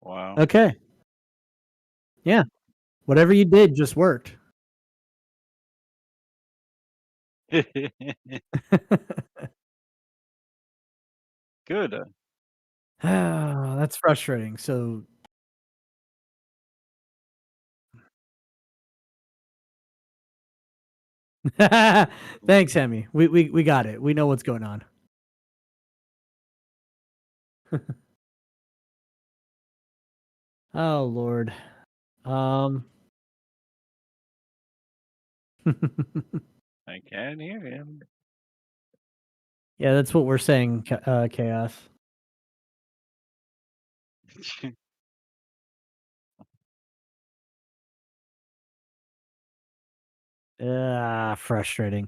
Wow. Okay. Yeah. Whatever you did just worked. Good. Ah, that's frustrating. So thanks, Hemi. We got it. We know what's going on. Oh Lord. Um I can hear him. Yeah, that's what we're saying, Chaos. Ah, frustrating.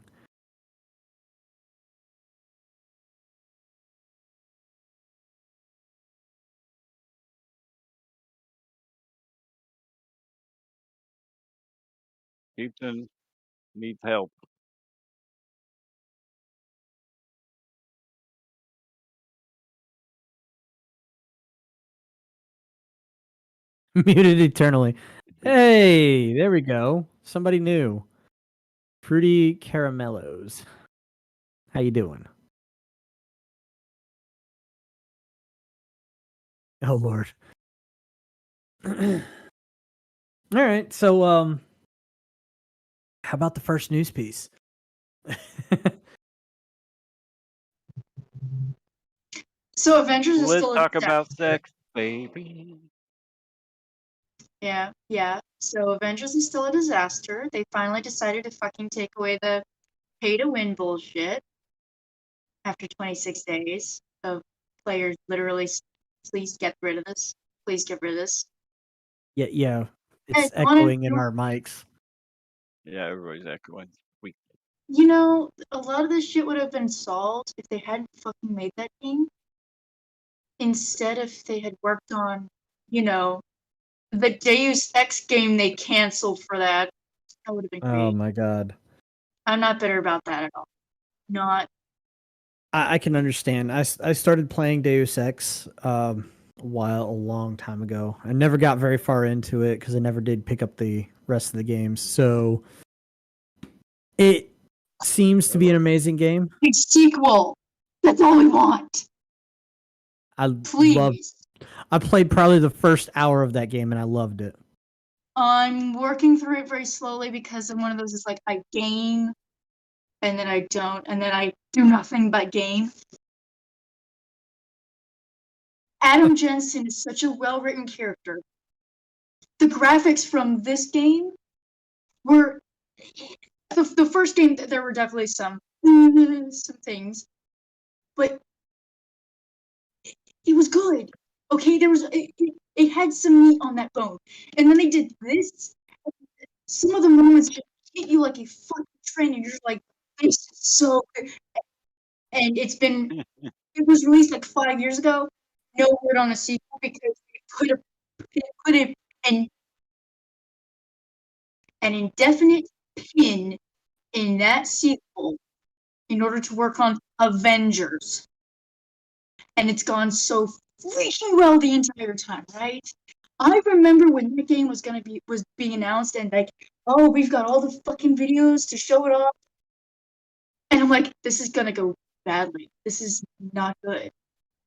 Houston needs help. Muted eternally. Hey, there we go. Somebody new. Fruity Caramellos. How you doing? Oh Lord. All right, so how about the first news piece? So Avengers is Let's still talk about sex, baby. Yeah. So Avengers is still a disaster. They finally decided to fucking take away the pay to win bullshit after 26 days of players literally, please get rid of this. Please get rid of this. Yeah. And It's echoing in our mics. Yeah, everybody's echoing. You know, a lot of this shit would have been solved if they hadn't fucking made that game. Instead, if they had worked on, you know, the Deus Ex game they canceled for that. That would have been great. Oh my God. I'm not bitter about that at all. Not. I can understand. I started playing Deus Ex a long time ago. I never got very far into it because I never did pick up the rest of the games. So it seems to be an amazing game. A sequel. That's all we want. Please. I played probably the first hour of that game and I loved it. I'm working through it very slowly because I'm one of those that's like I game and then I don't and then I do nothing but game. Adam Jensen is such a well-written character. The graphics from this game were the first game. There were definitely some things, but it was good. Okay, there was it had some meat on that bone, and then they did this. Some of the moments just hit you like a fucking train, and you're just like, "This is so good." And it was released like 5 years ago. No word on a sequel because they put an indefinite pin in that sequel in order to work on Avengers. And it's gone so freaking well the entire time, right? I remember when the game was being announced and like, oh, we've got all the fucking videos to show it off. And I'm like, this is gonna go badly. This is not good.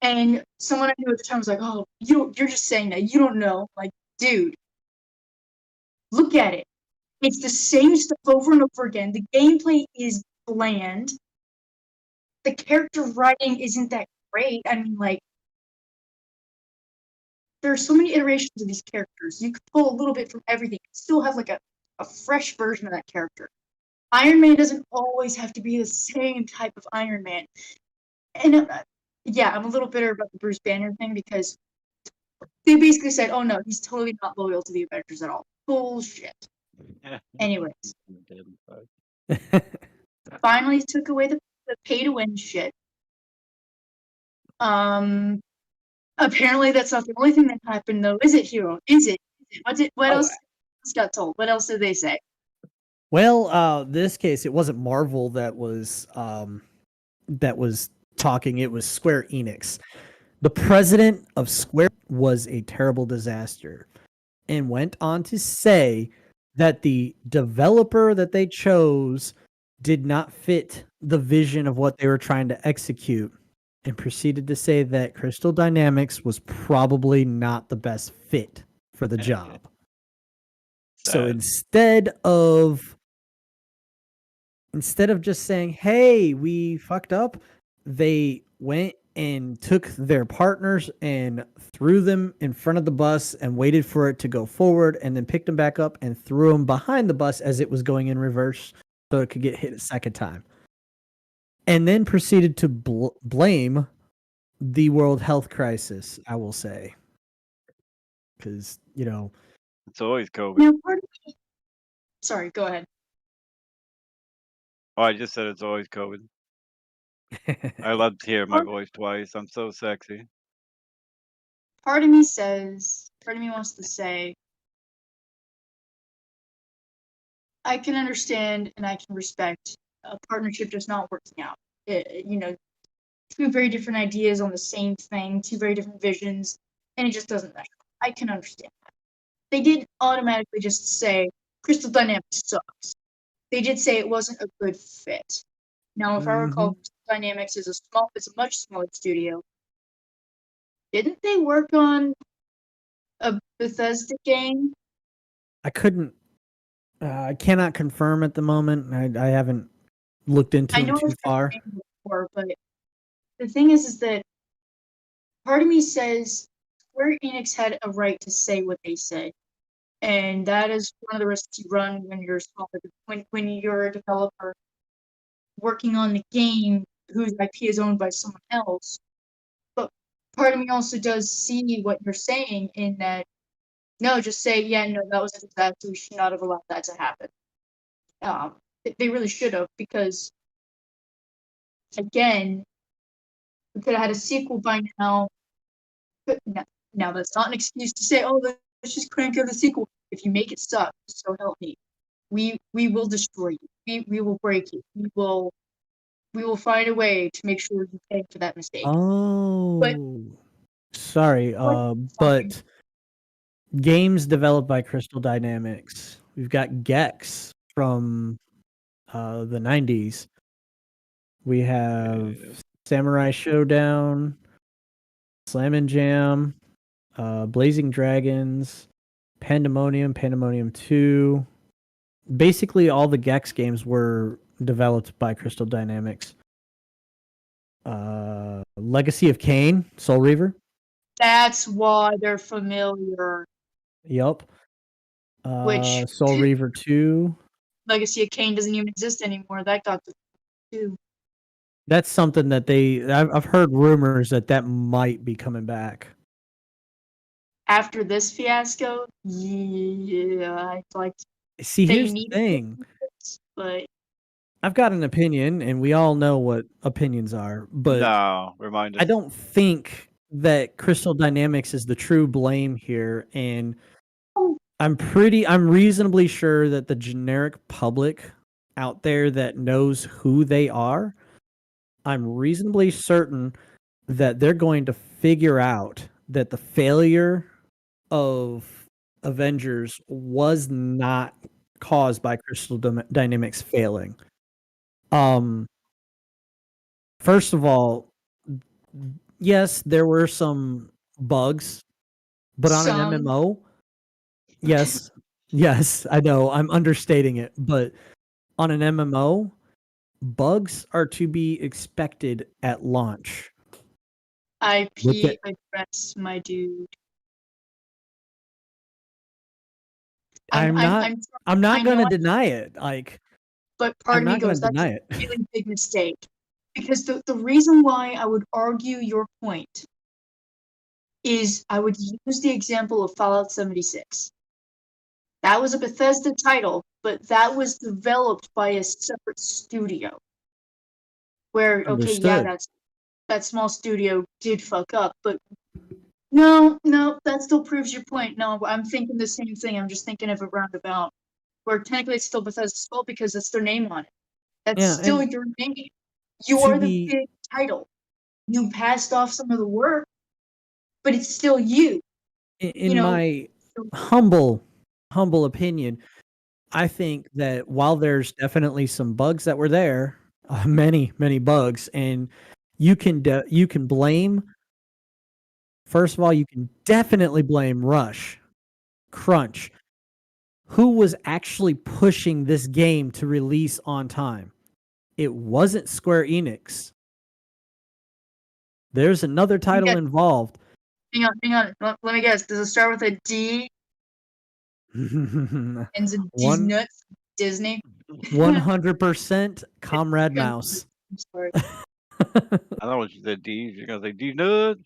And someone I knew at the time was like, oh, you're just saying that. You don't know. Like, dude, look at it. It's the same stuff over and over again. The gameplay is bland. The character writing isn't that great. I mean, like, there are so many iterations of these characters. You could pull a little bit from everything. Still have like a fresh version of that character. Iron Man doesn't always have to be the same type of Iron Man. And yeah, I'm a little bitter about the Bruce Banner thing because they basically said, oh no, he's totally not loyal to the Avengers at all. Bullshit. Anyways. Finally took away the pay to win shit. Apparently that's not the only thing that happened though. Is it, Hero? Is it? What else got told? What else did they say? Well, this case it wasn't Marvel that was talking, it was Square Enix. The president of Square was a terrible disaster, and went on to say that the developer that they chose did not fit the vision of what they were trying to execute, and proceeded to say that Crystal Dynamics was probably not the best fit for the job. So Sad. instead of just saying, "Hey, we fucked up," they went and took their partners and threw them in front of the bus and waited for it to go forward, and then picked them back up and threw them behind the bus as it was going in reverse so it could get hit a second time. And then proceeded to blame the world health crisis, I will say. Because, It's always COVID. Now, part of me. Sorry, go ahead. Oh, I just said it's always COVID. I love to hear my voice twice. I'm so sexy. Part of me wants to say, I can understand and I can respect a partnership just not working out. Two very different ideas on the same thing, two very different visions, and it just doesn't mesh. I can understand that. They did automatically just say Crystal Dynamics sucks. They did say it wasn't a good fit. Now, if I recall, Crystal Dynamics is it's a much smaller studio. Didn't they work on a Bethesda game? I cannot confirm at the moment. I haven't looked into them too far. Before, but the thing is that part of me says Square Enix had a right to say what they say, and that is one of the risks you run when you're when you're a developer working on the game whose IP is owned by someone else. But part of me also does see what you're saying in that. No, just say, yeah, no, that was a disaster. We should not have allowed that to happen. They really should have, because, again, we could have had a sequel by now. But now that's not an excuse to say, oh, let's just crank out a sequel. If you make it suck, so help me. We will destroy you. We will break you. We will find a way to make sure you pay for that mistake. Oh, sorry, but games developed by Crystal Dynamics. We've got Gex from the 90s. We have Samurai Showdown, Slam and Jam, Blazing Dragons, Pandemonium 2. Basically, all the Gex games were developed by Crystal Dynamics. Legacy of Kain, Soul Reaver. That's why they're familiar. Yup. Which Soul Reaver 2. Legacy of Kain doesn't even exist anymore. That got the 2. That's something that I've heard rumors that might be coming back. After this fiasco, yeah, I'd like to. See, here's the thing. But I've got an opinion, and we all know what opinions are, but No, remind us. I don't think that Crystal Dynamics is the true blame here, and I'm reasonably sure that the generic public out there that knows who they are, I'm reasonably certain that they're going to figure out that the failure of Avengers was not caused by Crystal Dynamics failing. First of all, yes, there were some bugs, but on an MMO, yes, I know I'm understating it, but on an MMO, bugs are to be expected at launch. IP address, my dude. I'm not going to deny it. But part of me goes, that's a really big mistake. Because the reason why I would argue your point is I would use the example of Fallout 76. That was a Bethesda title, but that was developed by a separate studio. Where, okay, yeah, that small studio did fuck up, but no, that still proves your point. No, I'm thinking the same thing. I'm just thinking of a roundabout. Where technically it's still Bethesda's fault because that's their name on it. That's still your name. You are the big title. You passed off some of the work, but it's still you. In my humble opinion, I think that while there's definitely some bugs that were there, many bugs, and you can blame. First of all, you can definitely blame Crunch. Who was actually pushing this game to release on time? It wasn't Square Enix. There's another title involved. Hang on. Let me guess. Does it start with a D? Ends in D's nuts? Disney? 100% Comrade Mouse. I'm sorry. I don't want you said D's. You're gonna say D Nud.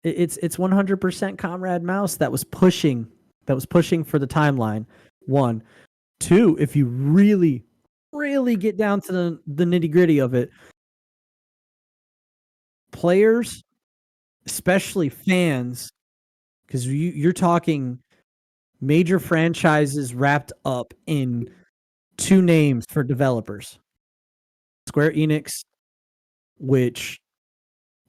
It's 100% Comrade Mouse that was pushing for the timeline. 1, 2. If you really get down to the nitty gritty of it, players, especially fans, because you're talking major franchises wrapped up in 2 names for developers. Square Enix, which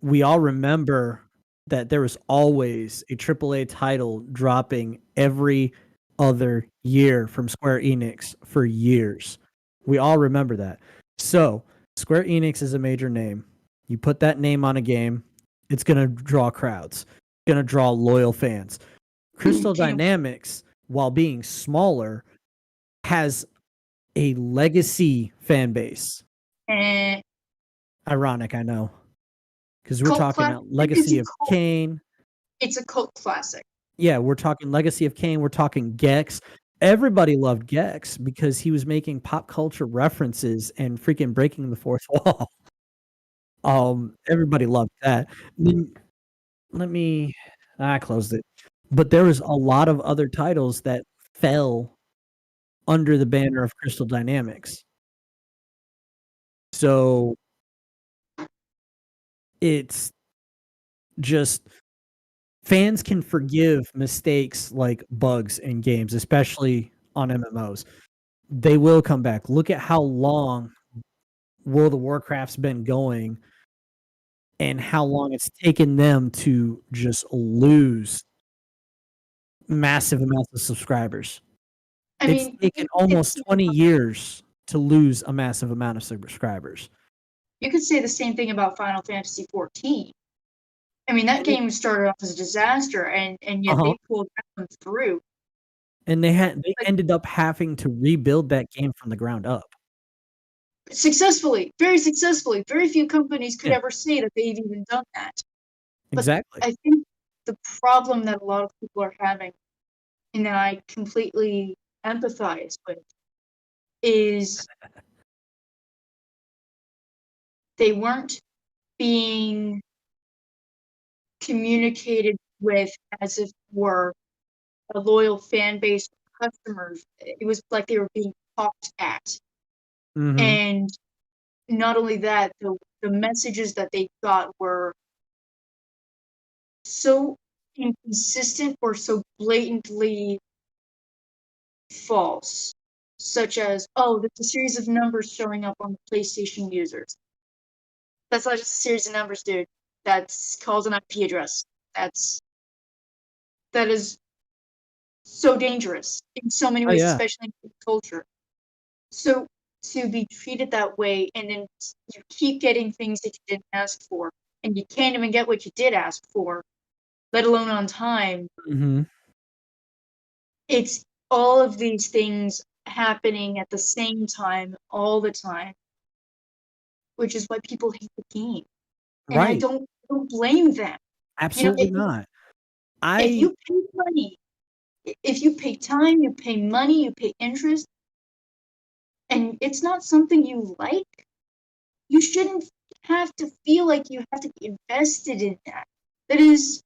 we all remember that there was always a AAA title dropping every other year from Square Enix for years. We all remember that. So Square Enix is a major name. You put that name on a game, it's going to draw crowds. It's going to draw loyal fans. Crystal Dynamics, while being smaller, has a legacy fan base. Ironic, I know. Because we're talking Legacy of Kain. It's a cult classic. Yeah, we're talking Legacy of Kain. We're talking Gex. Everybody loved Gex because he was making pop culture references and freaking breaking the fourth wall. Everybody loved that. I closed it. But there was a lot of other titles that fell under the banner of Crystal Dynamics. So it's just fans can forgive mistakes like bugs in games, especially on MMOs. They will come back. Look at how long World of Warcraft's been going and how long it's taken them to just lose massive amounts of subscribers. It's taken almost 20 years to lose a massive amount of subscribers. You could say the same thing about Final Fantasy XIV. I mean, that game started off as a disaster, and yet they pulled that one through. And they ended up having to rebuild that game from the ground up. Successfully, very successfully. Very few companies could ever say that they've even done that. Exactly. But I think the problem that a lot of people are having, and that I completely empathize with, is they weren't being communicated with as if were a loyal fan base of customers. It was like they were being talked at. Mm-hmm. And not only that, the messages that they got were so inconsistent or so blatantly false, such as, oh, there's a series of numbers showing up on the PlayStation users. That's not just a series of numbers, dude. That's called an IP address. That is so dangerous in so many ways, especially in culture. So to be treated that way, and then you keep getting things that you didn't ask for, and you can't even get what you did ask for, let alone on time. Mm-hmm. It's all of these things happening at the same time, all the time, which is why people hate the game. And I don't blame them. Absolutely not. If you pay money, if you pay time, you pay money, you pay interest, and it's not something you like, you shouldn't have to feel like you have to be invested in that. That is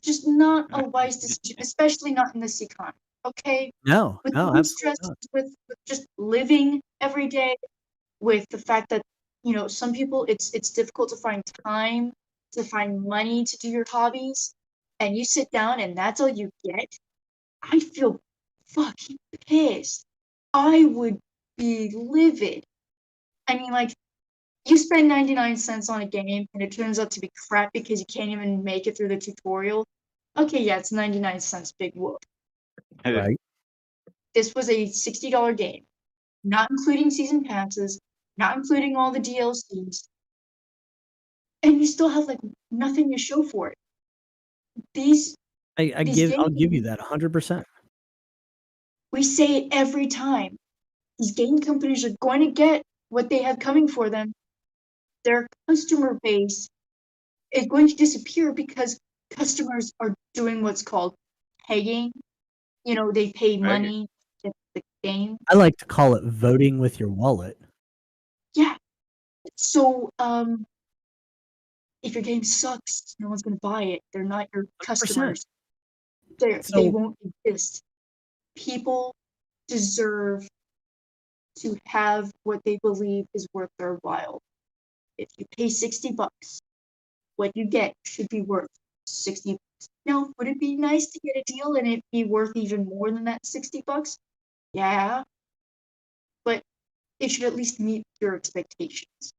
just not a wise decision, especially not in this economy. Okay? No, absolutely stress, not. with just living every day, with the fact that, you know, some people it's difficult to find time, to find money to do your hobbies, and you sit down and that's all you get. I feel fucking pissed. I would be livid. I mean, like, you spend 99 cents on a game and it turns out to be crap because you can't even make it through the tutorial. Okay, yeah, it's 99 cents, big whoop. Right. This was a $60 game, not including season passes, not including all the DLCs, and you still have like nothing to show for it. These I'll game give you that 100%. we say it every time. These game companies are going to get what they have coming for them. Their customer base is going to disappear because customers are doing what's called paying. You know, they pay money to get the game. I like to call it voting with your wallet. Yeah. So, if your game sucks, no one's gonna buy it. They're not your 100%. customers. They So won't exist. People deserve to have what they believe is worth their while. If you pay $60, what you get should be worth $60. Now, would it be nice to get a deal and it be worth even more than that $60? Yeah, but it should at least meet your expectations.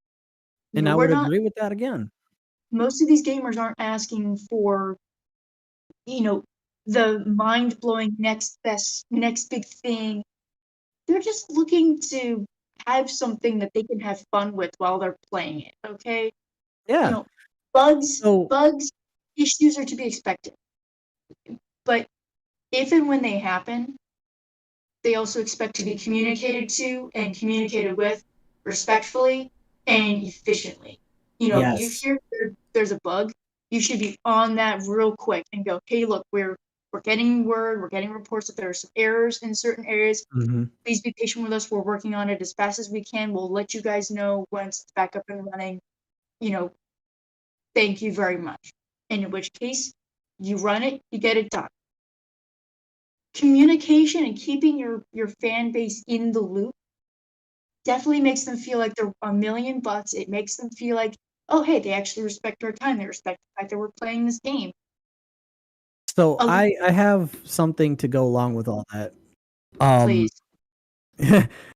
You and know, I we're would not. agree with that again. Most of these gamers aren't asking for, the mind-blowing next big thing. They're just looking to have something that they can have fun with while they're playing it, okay? You Yeah. know, bugs, So issues are to be expected. But if and when they happen, they also expect to be communicated to and communicated with respectfully and efficiently. You yes. hear there's a bug, you should be on that real quick and go, hey, look, we're getting word, we're getting reports that there are some errors in certain areas. Mm-hmm. Please be patient with us. We're working on it as fast as we can. We'll let you guys know once it's back up and running. Thank you very much. And in which case, you run it, you get it done. Communication and keeping your fan base in the loop definitely makes them feel like they're $1,000,000. It makes them feel like, oh, hey, they actually respect our time. They respect the fact that we're playing this game. So I have something to go along with all that. Please.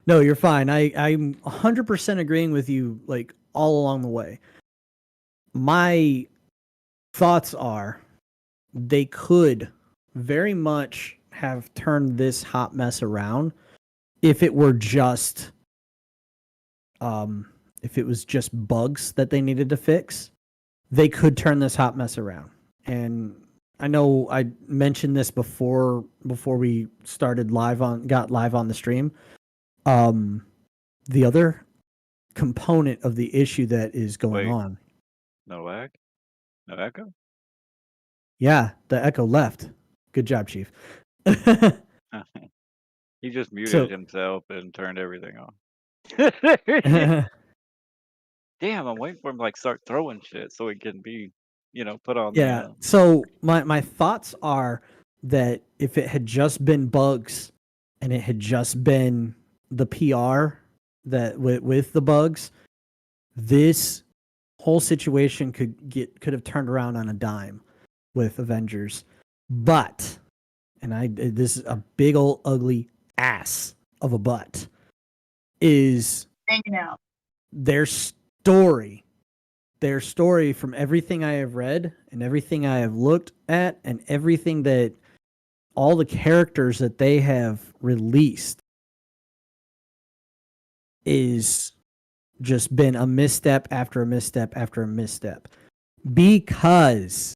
No, you're fine. I'm 100% agreeing with you, like, all along the way. My thoughts are they could very much have turned this hot mess around if it were just if it was just bugs that they needed to fix. They could turn this hot mess around. And I know I mentioned this before we got live on the stream. The other component of the issue that is going on. No lag? No echo? Yeah, the echo left. Good job, Chief. He just muted himself and turned everything off. Damn, I'm waiting for him to start throwing shit so it can be, put on yeah. So my thoughts are that if it had just been bugs and it had just been the PR that with the bugs, this whole situation could have turned around on a dime with Avengers. But this is a big old ugly ass of a butt is hanging out. Their story from everything I have read and everything I have looked at and everything that all the characters that they have released is just been a misstep after a misstep after a misstep because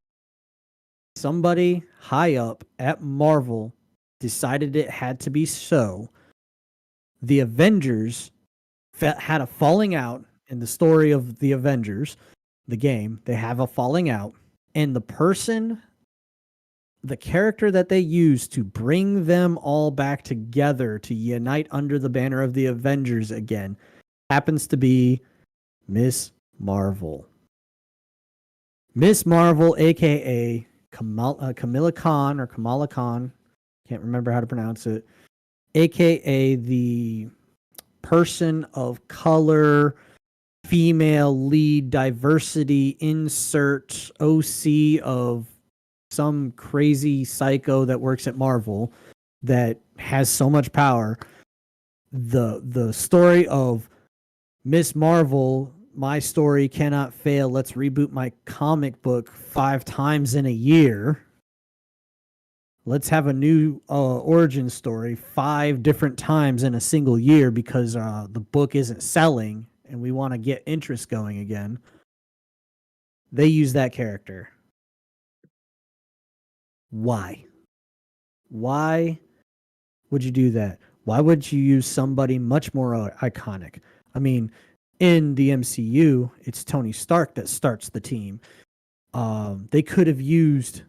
somebody high up at Marvel decided it had to be so. The Avengers had a falling out in the story of the Avengers, the game. They have a falling out, and the character that they use to bring them all back together to unite under the banner of the Avengers again happens to be Miss Marvel. Miss Marvel, aka Kamala Khan, can't remember how to pronounce it, aka the person of color, female lead, diversity, insert OC of some crazy psycho that works at Marvel that has so much power. The story of Miss Marvel my story cannot fail. Let's reboot my comic book 5 times in a year. Let's have a new origin story 5 different times in a single year because the book isn't selling and we want to get interest going again. They use that character. Why? Why would you do that? Why would you use somebody much more iconic? I mean, in the MCU, it's Tony Stark that starts the team. They could have used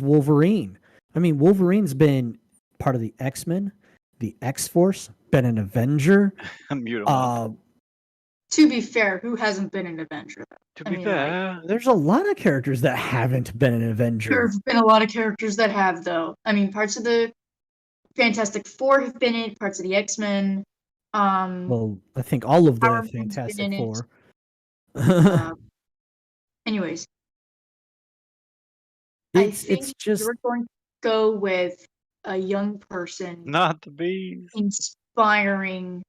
Wolverine. I mean, Wolverine's been part of the X-Men, the X-Force, been an Avenger. Mute him up. To be fair, who hasn't been an Avenger? To be fair, There's a lot of characters that haven't been an Avenger. There have been a lot of characters that have, though. I mean, parts of the Fantastic Four have been in, parts of the X-Men. Well, I think all of the Power Man's been Fantastic in it. Four. Anyways, I think It's just you're going to go with a young person not the bees. inspiring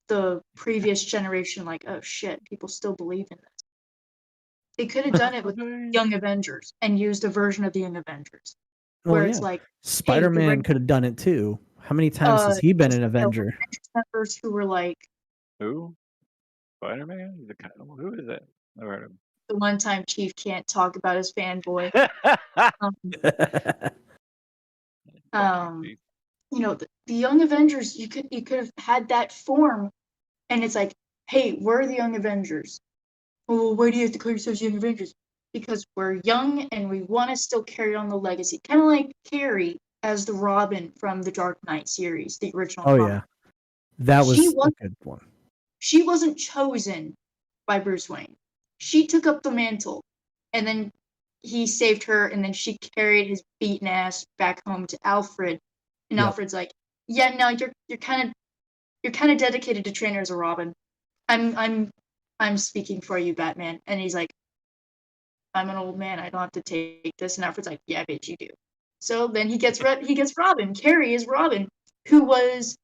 the previous generation. Like, oh shit, people still believe in this. They could have done it with Young Avengers and used a version of the Young Avengers, where it's like Spider-Man could have done it too. How many times has he been an Avenger? Avengers members who were like, Who? Spider-Man? Who is that? Never heard of him. the one time Chief can't talk about his fanboy. You know, the Young Avengers, you could have had that form, and it's like, hey, we're the Young Avengers. Well, why do you have to call yourselves Young Avengers? Because we're young and we want to still carry on the legacy. Kind of like Carrie as the Robin from the Dark Knight series, the original. Oh yeah, that was a good one. She wasn't chosen by Bruce Wayne. She took up the mantle, and then he saved her, and then she carried his beaten ass back home to Alfred. And Alfred's like, yeah, no, you're kind of dedicated to train her as a Robin. I'm speaking for you, Batman. And he's like, I'm an old man. I don't have to take this. And Alfred's like, yeah, bitch, you do. So then he gets Robin. Carrie is Robin, who was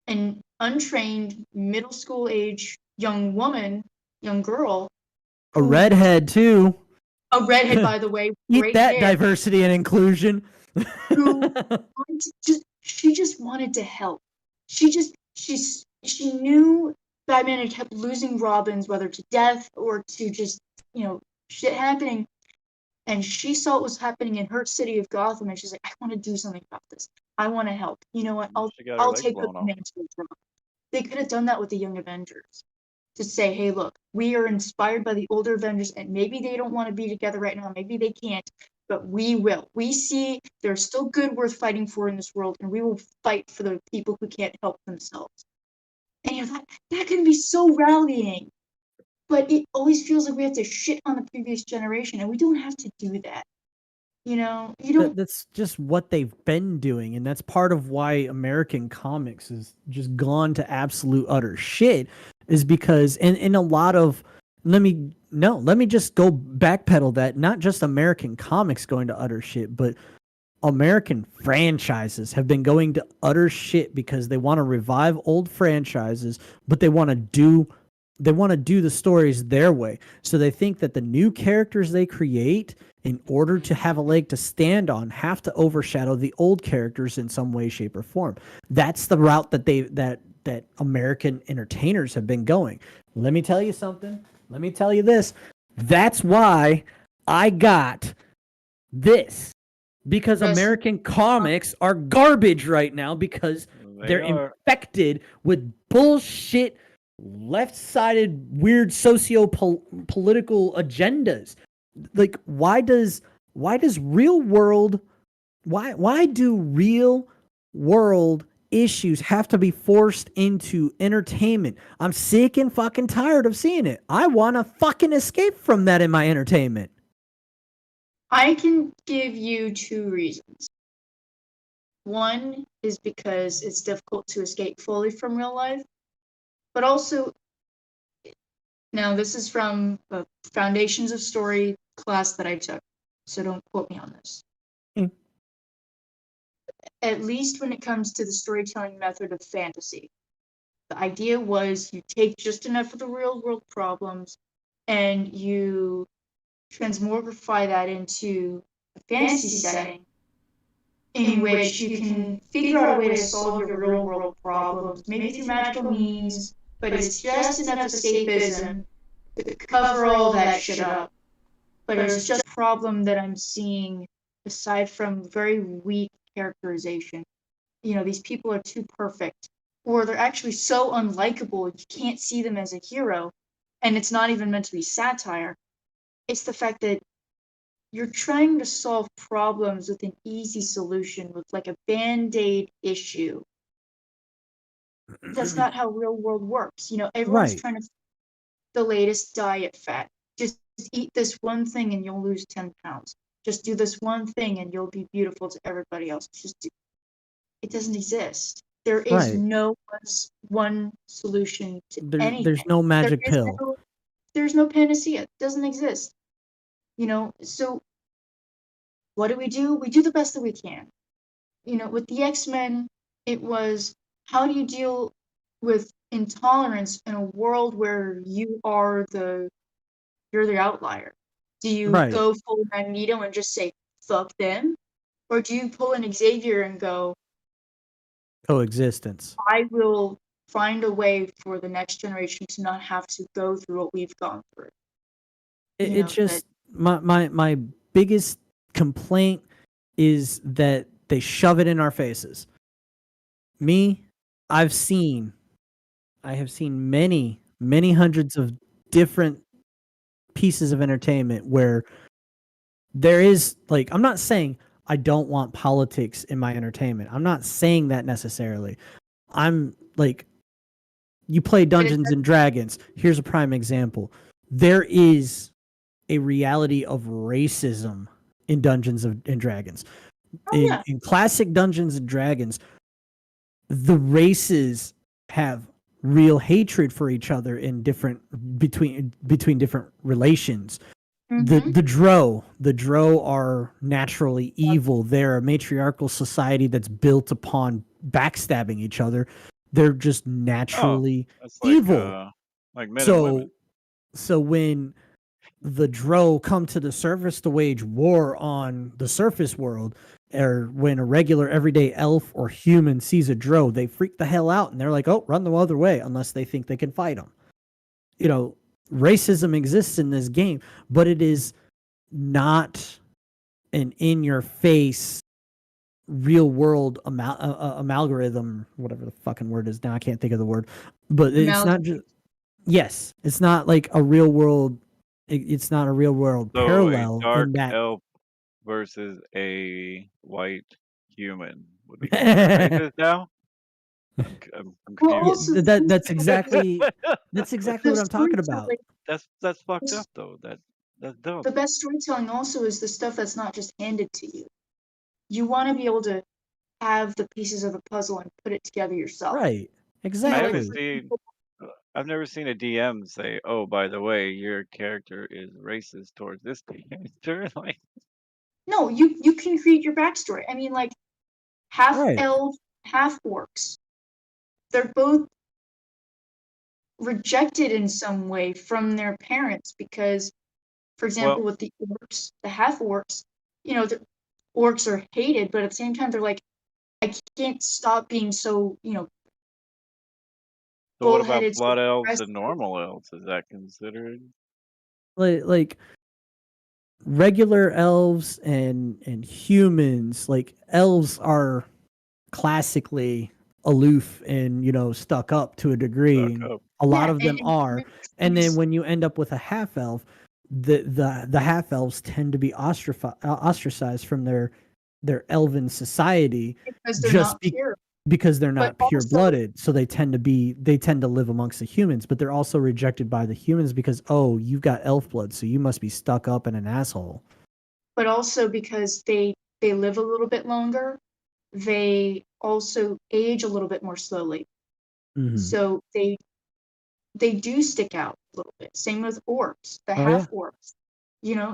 an untrained middle school age young girl. A redhead too. A redhead, by the way. Eat that hair, diversity and inclusion. She just wanted to help. She knew Batman had kept losing Robins, whether to death or to just, shit happening. And she saw what was happening in her city of Gotham, and she's like, I want to do something about this. I want to help. You know what? I'll take the mantle from. They could have done that with the Young Avengers. To say, hey, look, we are inspired by the older Avengers, and maybe they don't want to be together right now. Maybe they can't, but we will. We see there's still good worth fighting for in this world, and we will fight for the people who can't help themselves. And that can be so rallying. But it always feels like we have to shit on the previous generation, and we don't have to do that. You don't. That's just what they've been doing, and that's part of why American comics has just gone to absolute utter shit. Is because in a lot of let me just go backpedal that. Not just American comics going to utter shit, but American franchises have been going to utter shit because they want to revive old franchises, but they want to do the stories their way. So they think that the new characters they create, in order to have a leg to stand on, have to overshadow the old characters in some way, shape, or form. That's the route that American entertainers have been going. Let me tell you something. Let me tell you this. That's why I got this. Because American comics are garbage right now because they're infected with bullshit, left-sided, weird socio-political agendas. Like, why do real world issues have to be forced into entertainment? I'm sick and fucking tired of seeing it. I want to fucking escape from that in my entertainment. I can give you 2 reasons. One is because it's difficult to escape fully from real life, but also, now this is from the Foundations of Story class that I took, so don't quote me on this. At least when it comes to the storytelling method of fantasy, The idea was you take just enough of the real world problems and you transmogrify that into a fantasy setting in which you can figure out a way to solve your real world problems, maybe through magical means, but it's just enough escapism to cover all that shit up. But it's just a problem that I'm seeing aside from very weak characterization. These people are too perfect, or they're actually so unlikable you can't see them as a hero, and it's not even meant to be satire. It's the fact that you're trying to solve problems with an easy solution with like a band-aid issue. That's not how real world works. Everyone's Right. trying to the latest diet fad. Just eat this one thing and you'll lose 10 pounds. Just do this one thing and you'll be beautiful to everybody else. It doesn't exist. There is Right. no one solution to There's anything. no There magic is pill. there's no panacea. It doesn't exist. So what do? We do the best that we can. With the X-Men, it was how do you deal with intolerance in a world where you're the outlier? Do you Right. go full Magneto and just say fuck them? Or do you pull an Xavier and go, Coexistence. I will find a way for the next generation to not have to go through what we've gone through? It's just my biggest complaint is that they shove it in our faces. I have seen many hundreds of different pieces of entertainment where there is like, I'm not saying I don't want politics in my entertainment. I'm not saying that necessarily. I'm like, you play Dungeons and Dragons. Here's a prime example. There is a reality of racism in Dungeons and Dragons. In classic Dungeons and Dragons, the races have real hatred for each other in between different relations. The Drow are naturally evil. They're a matriarchal society that's built upon backstabbing each other. They're just naturally That's evil. like men and women. So when the Drow come to the surface to wage war on the surface world, or when a regular everyday elf or human sees a Drow, they freak the hell out and they're like, oh, run the other way, unless they think they can fight them. Racism exists in this game, but it is not an in-your-face real world amalgam, whatever the fucking word is now. I can't think of the word, but it's not just, yes, it's not like a real world. It's not a real world So parallel a dark in that. elf versus a white human would be racist now? I'm confused. That's exactly what I'm talking about. That's fucked up though. That's dumb. The best storytelling also is the stuff that's not just handed to you. You want to be able to have the pieces of the puzzle and put it together yourself. Right. Exactly. I've never seen a DM say, "Oh, by the way, your character is racist towards this character." Like, no, you can create your backstory. I mean, like half elf, half orcs. They're both rejected in some way from their parents because, for example, with the orcs, the half orcs, the orcs are hated, but at the same time, they're like, I can't stop being so, so what about bullheaded. blood elves and normal elves? Is that considered? Like regular elves and humans, like elves are classically aloof and stuck up to a degree. A lot of them are, and then when you end up with a half elf, the half elves tend to be ostracized from their elven society because they're not pure blooded. So they tend to live amongst the humans, but they're also rejected by the humans because, oh, you've got elf blood, so you must be stuck up and an asshole. But also because they live a little bit longer, they also age a little bit more slowly. Mm-hmm. So they do stick out a little bit. Same with orcs, the half orcs.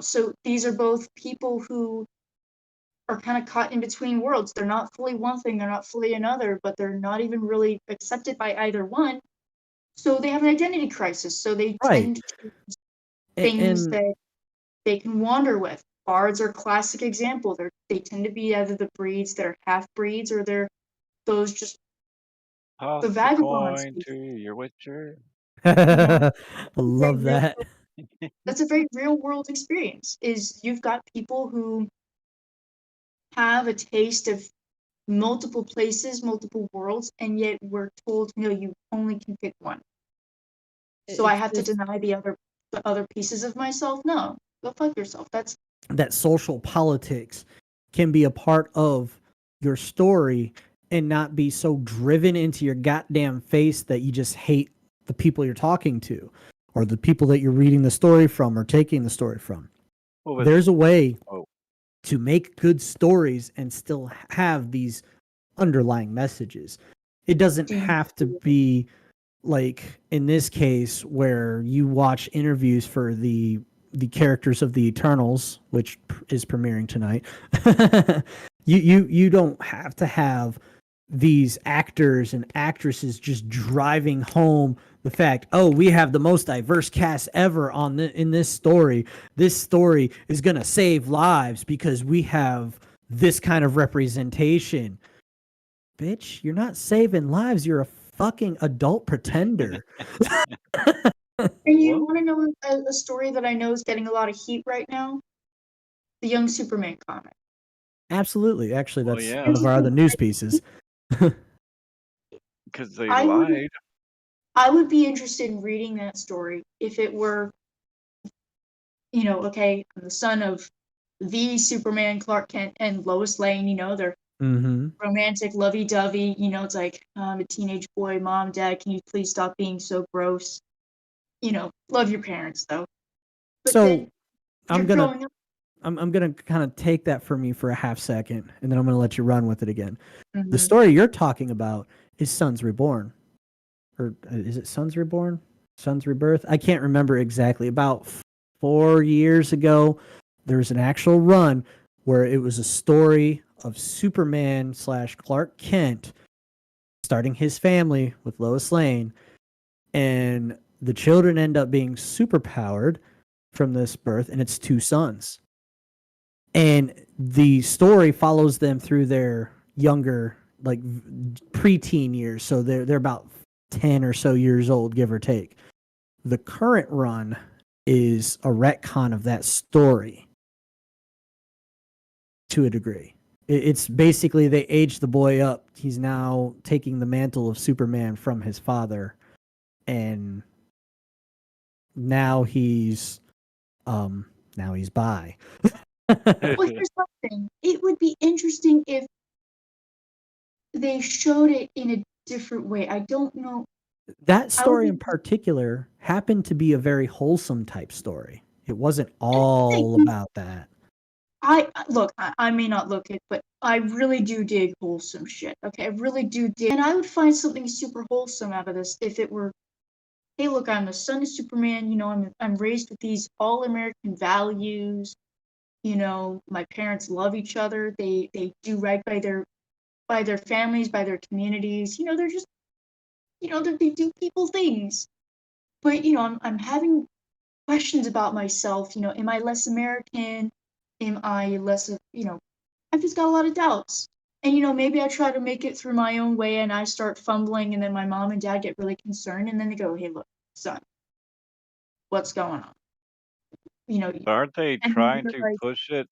So these are both people who are kind of caught in between worlds. They're not fully one thing, they're not fully another, but they're not even really accepted by either one. So they have an identity crisis. So they Right. tend to choose things And that they can wander with. Bards are a classic example. They tend to be either the breeds that are half breeds or they're those just the Toss a vagabonds. coin to your witcher. You know, I it's a very love real that. that's a very real world experience. Is you've got people who have a taste of multiple places, multiple worlds, and yet we're told, no, you only can pick one. So I It's have to just deny the other pieces of myself? No. Go fuck yourself. That's that social politics can be a part of your story and not be so driven into your goddamn face that you just hate the people you're talking to or the people that you're reading the story from or taking the story from. Well, with There's a way oh, to make good stories and still have these underlying messages. It doesn't do you have to be like in this case where you watch interviews for the characters of the Eternals, which is premiering tonight. You don't have to have these actors and actresses just driving home the fact, oh, we have the most diverse cast ever in this story. This story is going to save lives because we have this kind of representation. Bitch, you're not saving lives. You're a fucking adult pretender. and you well, want to know a story that I know is getting a lot of heat right now? The Young Superman comic. Absolutely. Actually, well, that's yeah, one of our other news pieces. because they I would lied. I would be interested in reading that story if it were, okay, I'm the son of the Superman, Clark Kent, and Lois Lane. They're Mm-hmm. romantic, lovey-dovey. It's like, I'm a teenage boy, mom, dad, can you please stop being so gross? Love your parents though. But So then you're I'm gonna growing up. I'm gonna kind of take that from you for a half second, and then I'm gonna let you run with it again. The Mhm. story you're talking about is Sons Reborn, or is it Sons Reborn? Sons Rebirth? I can't remember exactly. About 4 years ago, there was an actual run where it was a story of Superman slash Clark Kent starting his family with Lois Lane, and the children end up being superpowered from this birth, and it's two sons. And the story follows them through their younger, like preteen years. So they're about 10 or so years old, give or take. The current run is a retcon of that story to a degree. It's basically they aged the boy up. He's now taking the mantle of Superman from his father, and now he's now he's bi. Well, here's something. It would be interesting if they showed it in a different way. I don't know. That I would story be in particular happened to be a very wholesome type story. It wasn't thank all you. about that. I may not look it, but I really do dig wholesome shit. Okay, I really do dig, and I would find something super wholesome out of this if it were, hey, look, I'm the son of Superman. I'm raised with these all American values. My parents love each other. They do right by their families, by their communities. They're just they do people things. But I'm having questions about myself. Am I less American? Am I less of I've just got a lot of doubts. And maybe I try to make it through my own way and I start fumbling and then my mom and dad get really concerned and then they go, hey, look, son, what's going on? You know, Aren't they and then trying they're to like, push it